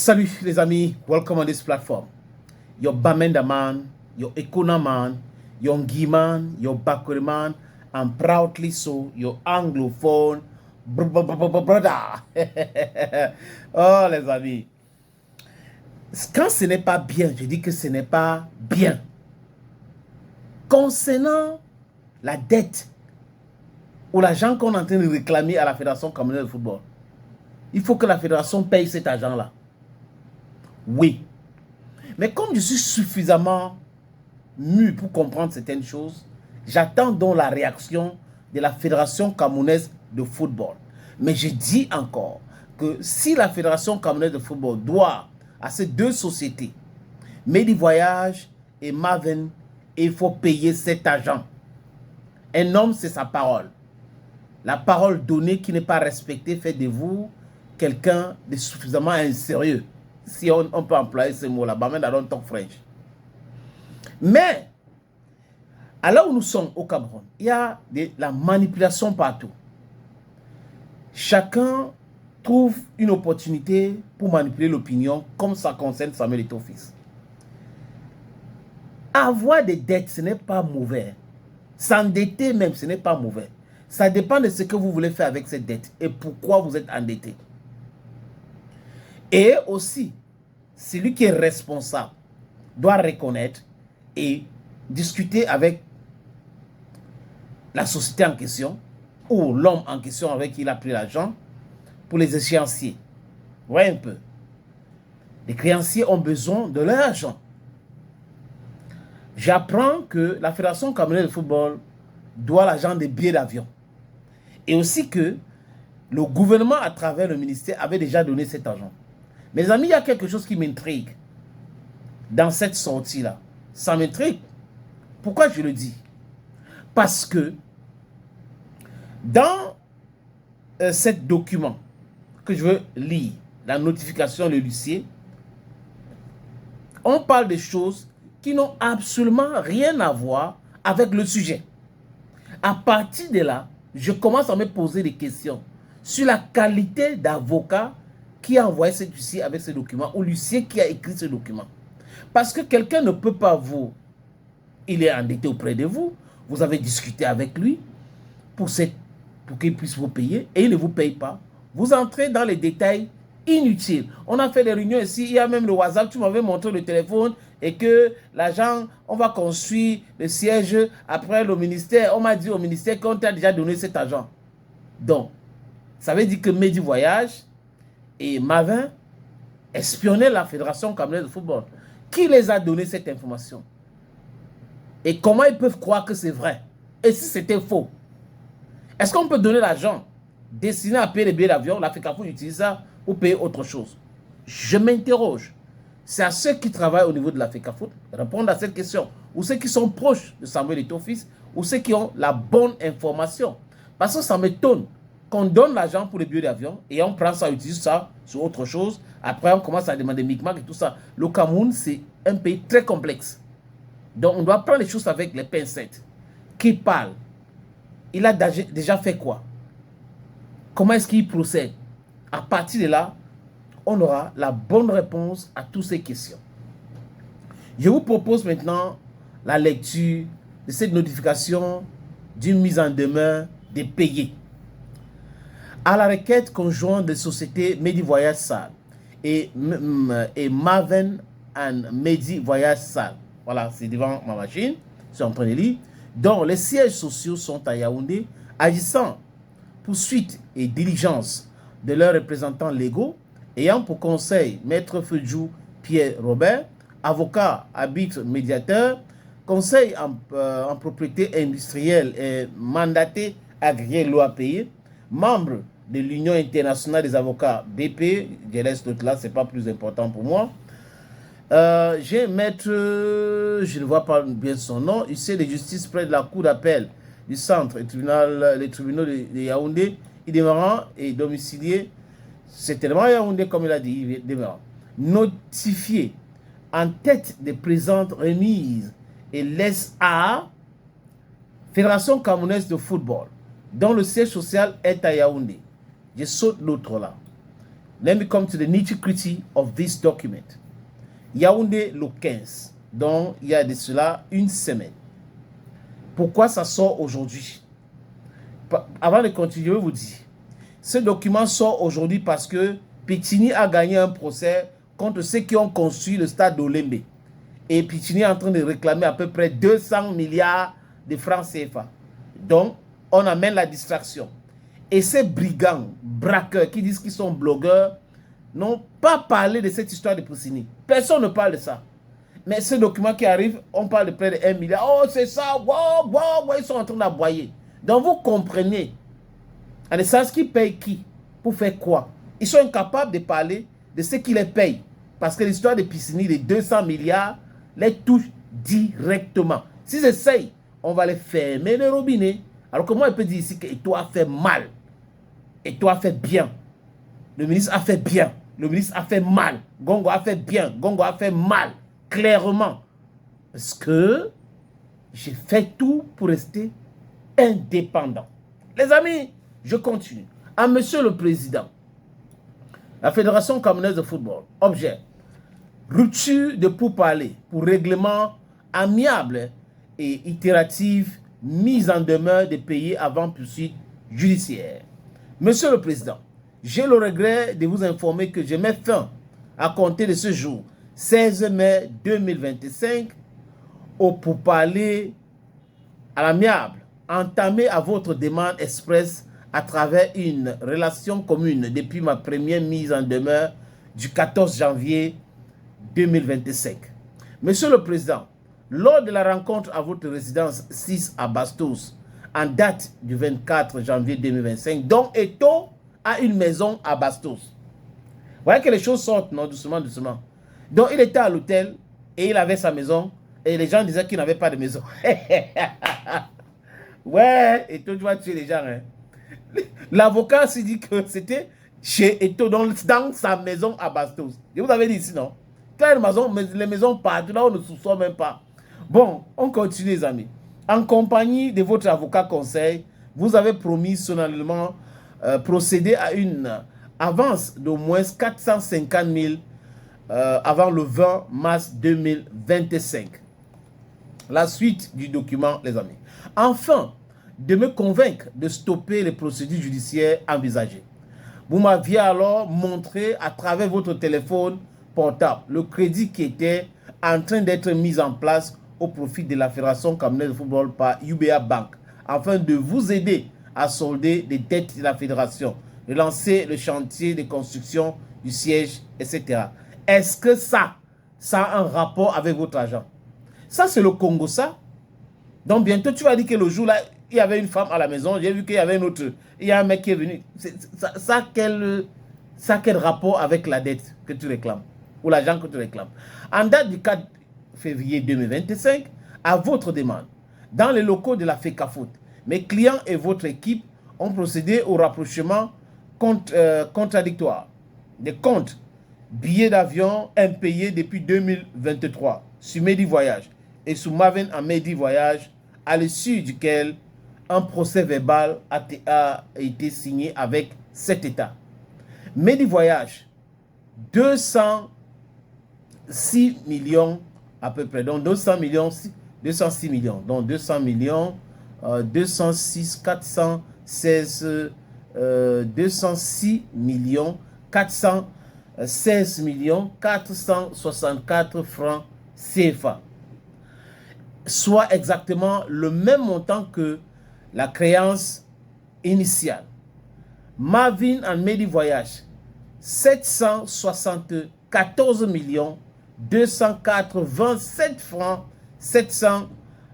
Salut les amis, welcome on this platform. Your Bamenda man, your Ekuna man, your Ngi man, your Bakuri man, and proudly so, your Anglophone brother. Oh les amis, quand ce n'est pas bien, je dis que ce n'est pas bien. Concernant la dette ou l'argent qu'on est en train de réclamer à la Fédération camerounaise de football, il faut que la Fédération paye cet argent-là. Oui. Mais comme je suis suffisamment mûr pour comprendre certaines choses, j'attends donc la réaction de la Fédération camerounaise de football. Mais je dis encore que si la Fédération camerounaise de football doit à ces deux sociétés, Medi Voyage et Maven, il faut payer cet argent. Un homme, c'est sa parole. La parole donnée qui n'est pas respectée fait de vous quelqu'un de suffisamment insérieux. Si on peut employer ce mot-là, mais I don't talk French. Mais, à là où nous sommes au Cameroun, il y a de la manipulation partout. Chacun trouve une opportunité pour manipuler l'opinion, comme ça concerne Samuel Eto'o-Fils. Avoir des dettes, ce n'est pas mauvais. S'endetter même, ce n'est pas mauvais. Ça dépend de ce que vous voulez faire avec cette dette et pourquoi vous êtes endetté. Et aussi, celui qui est responsable doit reconnaître et discuter avec la société en question ou l'homme en question avec qui il a pris l'argent pour les échéanciers. Vous voyez un peu. Les créanciers ont besoin de leur argent. J'apprends que la Fédération camerounaise de football doit l'argent des billets d'avion. Et aussi que le gouvernement, à travers le ministère, avait déjà donné cet argent. Mes amis, il y a quelque chose qui m'intrigue dans cette sortie-là. Ça m'intrigue. Pourquoi je le dis? Parce que dans ce document que je veux lire, la notification de l'huissier, on parle de choses qui n'ont absolument rien à voir avec le sujet. À partir de là, je commence à me poser des questions sur la qualité d'avocat qui a envoyé cet huissier avec ce document ou l'huissier qui a écrit ce document. Parce que quelqu'un ne peut pas vous... Il est endetté auprès de vous, vous avez discuté avec lui pour qu'il puisse vous payer et il ne vous paye pas. Vous entrez dans les détails inutiles. On a fait des réunions ici, il y a même le WhatsApp, tu m'avais montré le téléphone et que l'agent, on va construire le siège après le ministère. On m'a dit au ministère qu'on t'a déjà donné cet argent. Donc, ça veut dire que Medi Voyage et Mavin espionnaient la Fédération camerounaise de football. Qui les a donné cette information? Et comment ils peuvent croire que c'est vrai? Et si c'était faux? Est-ce qu'on peut donner l'argent destiné à payer les billets d'avion? La FECAFOOT utilise ça pour payer autre chose. Je m'interroge. C'est à ceux qui travaillent au niveau de la FECAFOOT de répondre à cette question. Ou ceux qui sont proches de Samuel Eto'o-Fils, ou ceux qui ont la bonne information. Parce que ça m'étonne qu'on donne l'argent pour les billets d'avion et on prend ça, utilise ça sur autre chose. Après, on commence à demander micmac et tout ça. Le Cameroun, c'est un pays très complexe. Donc, on doit prendre les choses avec les pincettes. Qui parle? Il a déjà fait quoi? Comment est-ce qu'il procède? À partir de là, on aura la bonne réponse à toutes ces questions. Je vous propose maintenant la lecture de cette notification d'une mise en demeure des payés. À la requête conjointe des sociétés Medi Voyage Sal et Maven and Medi Voyage Sal. Voilà, c'est devant ma machine, je suis en train de lire. dont les sièges sociaux sont à Yaoundé, agissant pour suite et diligence de leurs représentants légaux, ayant pour conseil Maître Feudjou Pierre Robert, avocat, arbitre, médiateur, conseil en propriété industrielle et mandaté agréé loi payée, membre de l'Union internationale des avocats BP, je laisse l'autre là, c'est pas plus important pour moi. J'ai maître, je ne vois pas bien son nom, huissier de justice près de la cour d'appel du centre, les tribunaux de Yaoundé, il demeurant et domicilié, c'est tellement Yaoundé comme il a dit, il demeurant. Notifié en tête des présentes remises et laisse à Fédération camerounaise de football, dont le siège social est à Yaoundé. Je saute l'autre là. Let me come to the nitty-gritty of this document. Yaoundé le 15, donc il y a de cela une semaine. Pourquoi ça sort aujourd'hui? Avant de continuer, je vais vous dire. Ce document sort aujourd'hui parce que Pétini a gagné un procès contre ceux qui ont construit le stade d'Olembe. Et Pétini est en train de réclamer à peu près 200 milliards de francs CFA. Donc, on amène la distraction. Et ces brigands, braqueurs, qui disent qu'ils sont blogueurs, n'ont pas parlé de cette histoire de Pétini. Personne ne parle de ça. Mais ce document qui arrive, on parle de près de 1 milliard. Oh, c'est ça, wow, wow, wow, ils sont en train d'aboyer. Donc, vous comprenez, en essence, qui paye qui? Pour faire quoi? Ils sont incapables de parler de ce qui les paye. Parce que l'histoire de Pétini, de 200 milliards, les touche directement. S'ils essayent, on va les fermer le robinet. Alors que moi, je peux dire ici que toi a fait mal. Et toi a fait bien. Le ministre a fait bien. Le ministre a fait mal. Gongo a fait bien. Gongo a fait mal. Clairement. Parce que j'ai fait tout pour rester indépendant. Les amis, je continue. À Monsieur le Président, la Fédération camerounaise de football, objet, rupture de pourparlers pour règlement amiable et itératif, mise en demeure de payer avant poursuite judiciaire. Monsieur le Président, j'ai le regret de vous informer que je mets fin à compter de ce jour, 16 mai 2025, au pourparlers à l'amiable, entamé à votre demande express à travers une relation commune depuis ma première mise en demeure du 14 janvier 2025. Monsieur le Président, lors de la rencontre à votre résidence 6 à Bastos, en date du 24 janvier 2025, dont Eto'o a une maison à Bastos. Vous voyez que les choses sortent, non, doucement, doucement. Donc il était à l'hôtel et il avait sa maison et les gens disaient qu'il n'avait pas de maison. Ouais, Eto'o, tu vas tuer les gens, hein. L'avocat s'est dit que c'était chez Eto'o, dans sa maison à Bastos. Je vous avais dit ici, non? Les maisons partout, là on ne sous-sort même pas. Bon, on continue les amis. En compagnie de votre avocat conseil, vous avez promis solennellement procéder à une avance d'au moins 450 000 avant le 20 mars 2025. La suite du document, les amis. Enfin, de me convaincre de stopper les procédures judiciaires envisagées. Vous m'aviez alors montré à travers votre téléphone portable le crédit qui était en train d'être mis en place au profit de la Fédération camerounaise de football par UBA Bank, afin de vous aider à solder les dettes de la Fédération, de lancer le chantier de construction du siège, etc. Est-ce que ça a un rapport avec votre argent? Ça, c'est le Congo, ça. Donc, bientôt, tu vas dire que le jour-là, il y avait une femme à la maison, j'ai vu qu'il y avait un autre, il y a un mec qui est venu. Quel rapport avec la dette que tu réclames, ou l'argent que tu réclames? En date du 4 février 2025, à votre demande, dans les locaux de la FECAFOOT, mes clients et votre équipe ont procédé au rapprochement contradictoire des comptes billets d'avion impayés depuis 2023 sur Medi Voyage et sous Maven en Medi Voyage, à l'issue duquel un procès verbal a été signé avec cet État. Medi Voyage, 206 millions à peu près, donc 206 millions, donc 200 millions, 206, 416, 206 millions, 416 millions, 464 francs CFA. Soit exactement le même montant que la créance initiale. Marvin en Medi Voyage, 774 millions 287 francs 700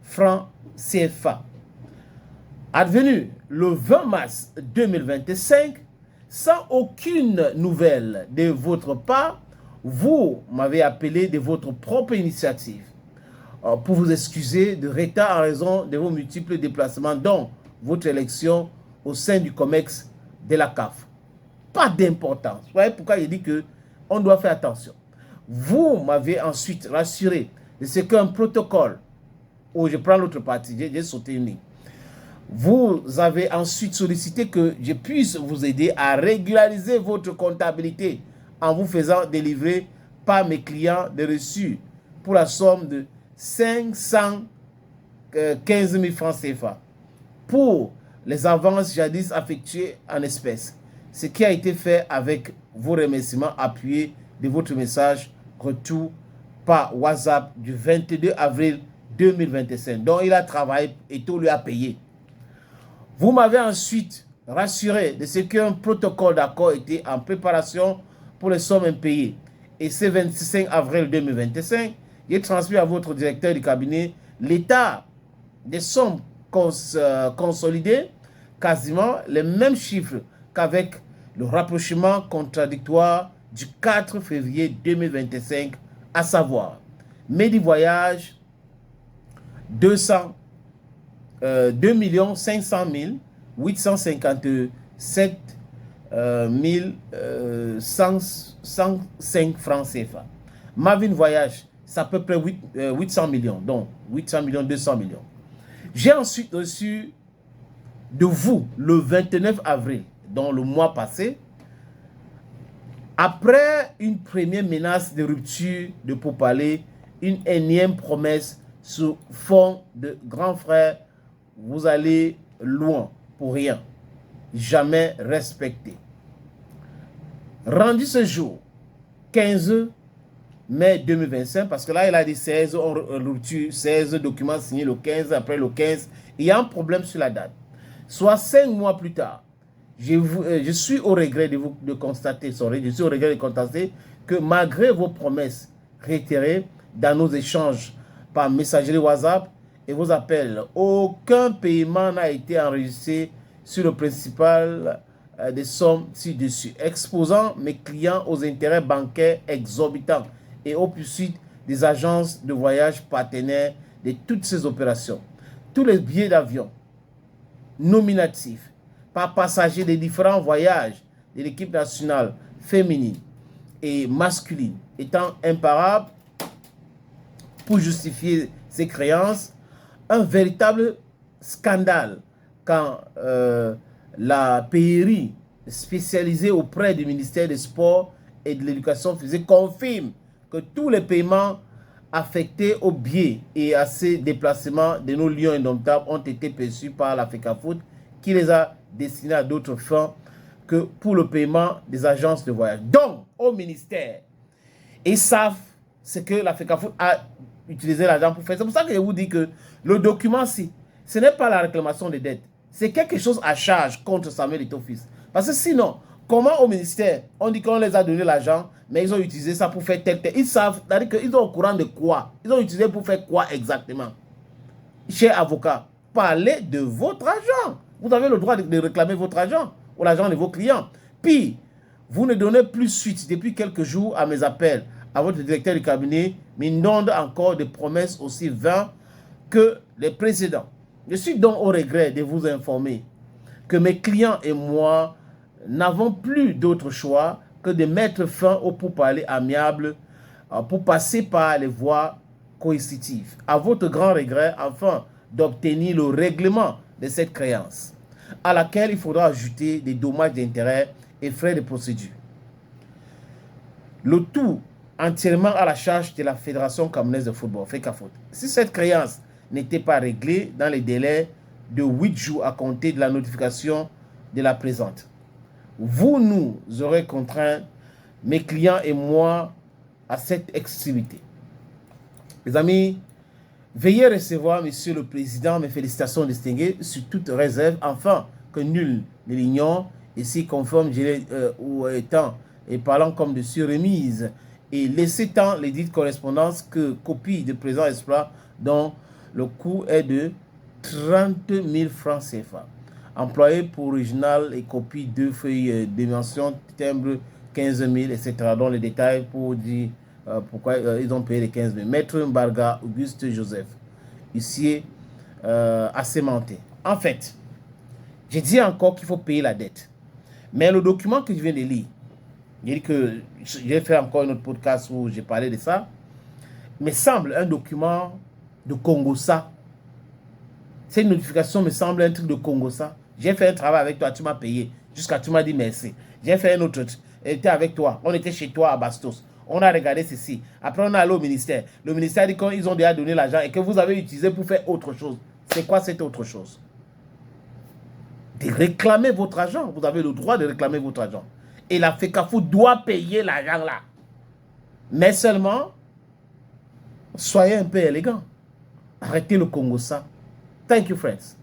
francs CFA. Advenu le 20 mars 2025, sans aucune nouvelle de votre part, vous m'avez appelé de votre propre initiative pour vous excuser de retard en raison de vos multiples déplacements, dont votre élection au sein du COMEX de la CAF. Pas d'importance. Vous voyez pourquoi il dit qu'on doit faire attention. Vous m'avez ensuite rassuré de ce qu'un protocole, où je prends l'autre partie, j'ai sauté une ligne, Vous avez ensuite sollicité que je puisse vous aider à régulariser votre comptabilité en vous faisant délivrer par mes clients des reçus pour la somme de 515 000 francs CFA pour les avances jadis effectuées en espèces. Ce qui a été fait avec vos remerciements appuyés de votre message retour par WhatsApp du 22 avril 2025. Donc, il a travaillé et tout lui a payé. Vous m'avez ensuite rassuré de ce qu'un protocole d'accord était en préparation pour les sommes impayées. Et ce 25 avril 2025, j'ai transmis à votre directeur du cabinet l'état des sommes consolidées, quasiment les mêmes chiffres qu'avec le rapprochement contradictoire du 4 février 2025, à savoir Medi Voyage 2 500 857 105 francs CFA. Mavin Voyage, c'est à peu près 800 millions, donc 800 millions, 200 millions. J'ai ensuite reçu de vous, le 29 avril, donc le mois passé, après une première menace de rupture de pourparlers, une énième promesse sous fond de grand frère, vous allez loin pour rien, jamais respecté. Rendu ce jour, 15 mai 2025, parce que là, il a dit 16, rupture, 16 documents signés le 15, après le 15, il y a un problème sur la date. Soit 5 mois plus tard, je suis au regret de constater que malgré vos promesses réitérées dans nos échanges par messagerie WhatsApp et vos appels, aucun paiement n'a été enregistré sur le principal des sommes ci-dessus, exposant mes clients aux intérêts bancaires exorbitants et aux poursuites des agences de voyage partenaires de toutes ces opérations. Tous les billets d'avion nominatifs par passagers des différents voyages de l'équipe nationale féminine et masculine étant imparables pour justifier ces créances, un véritable scandale quand la PRI spécialisée auprès du ministère des Sports et de l'Éducation physique confirme que tous les paiements affectés aux billets et à ces déplacements de nos lions indomptables ont été perçus par la FECAFOOT qui les a destinés à d'autres fins que pour le paiement des agences de voyage. Donc, au ministère, ils savent ce que la FECAFOOT a utilisé l'argent pour faire. C'est pour ça que je vous dis que le document-ci, ce n'est pas la réclamation des dettes. C'est quelque chose à charge contre Samuel Eto'o-Fils. Parce que sinon, comment au ministère, on dit qu'on les a donné l'argent, mais ils ont utilisé ça pour faire tel. Ils savent, c'est-à-dire qu'ils sont au courant de quoi. Ils ont utilisé pour faire quoi exactement. Cher avocat, parlez de votre argent. Vous avez le droit de réclamer votre argent ou l'argent de vos clients. Puis, vous ne donnez plus suite depuis quelques jours à mes appels à votre directeur du cabinet, mais n'onde encore des promesses aussi vaines que les précédents. Je suis donc au regret de vous informer que mes clients et moi n'avons plus d'autre choix que de mettre fin au pourparlers amiable pour passer par les voies coercitives. À votre grand regret, afin d'obtenir le règlement de cette créance, à laquelle il faudra ajouter des dommages d'intérêt et frais de procédure. Le tout entièrement à la charge de la Fédération camerounaise de football, FECAFOOT. Si cette créance n'était pas réglée dans les délais de 8 jours à compter de la notification de la présente, vous nous aurez contraints, mes clients et moi, à cette extrémité. Mes amis, veuillez recevoir, Monsieur le Président, mes félicitations distinguées sur toute réserve, afin que nul ne l'ignore, et si conforme ou étant et parlant comme de surremise, et laissez tant les dites correspondances que copie de présent exploit dont le coût est de 30 000 francs CFA. Employé pour original et copie 2 feuilles dimension, timbre 15 000, etc. Dont les détails pour dire pourquoi ils ont payé les 15 000. Maître Mbarga Auguste Joseph, ici assémenté. En fait, j'ai dit encore qu'il faut payer la dette. Mais le document que je viens de lire, j'ai fait encore un autre podcast où j'ai parlé de ça, me semble un document de Congossa. Cette notification me semble un truc de Congo, ça. J'ai fait un travail avec toi, tu m'as payé. Jusqu'à tu m'as dit merci. J'ai fait un autre truc. J'étais avec toi. On était chez toi à Bastos. On a regardé ceci. Après, on est allé au ministère. Le ministère dit qu'ils ont déjà donné l'argent et que vous avez utilisé pour faire autre chose. C'est quoi cette autre chose? De réclamer votre argent. Vous avez le droit de réclamer votre argent. Et la FECAFO doit payer l'argent là. Mais seulement, soyez un peu élégant. Arrêtez le Congo ça. Thank you, friends.